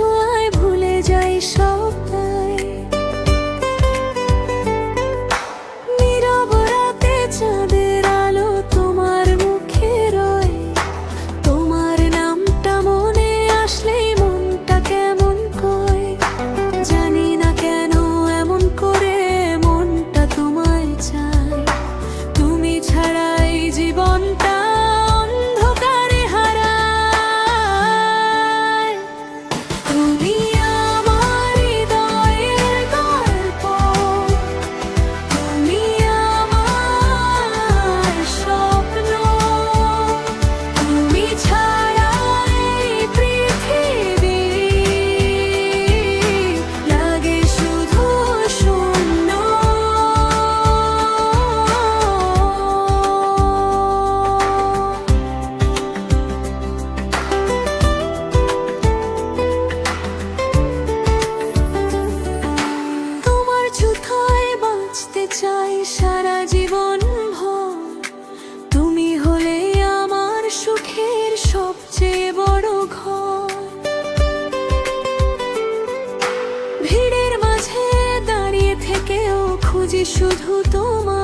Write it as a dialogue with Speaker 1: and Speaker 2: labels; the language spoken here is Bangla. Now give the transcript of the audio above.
Speaker 1: ছোঁয়ায় ভুলে যাই সবটাই। নীরব রাতে চাঁদের আলো তোমার মুখে রয়, তোমার নামটা মনে আসলেই মনটা কেমন কয়। জানি না কেন এমন করে মনটা তোমায় চায়, তুমি ছাড়াই জীবনটা অন্ধকারে হারায়। তুমি আমার হৃদয়ের গল্প, তুমি আমার স্বপ্ন, তুমি ছাড়া এই পৃথিবী লাগে শুধু শূন্য। তোমার ছুঁয়ে বাঁচতে চাই সারা জীবন ভর, তুমি হলে আমার সুখের সবচেয়ে বড় ঘর। ভিড়ের মাঝে দাঁড়িয়ে থেকেও খুঁজি শুধু তোমার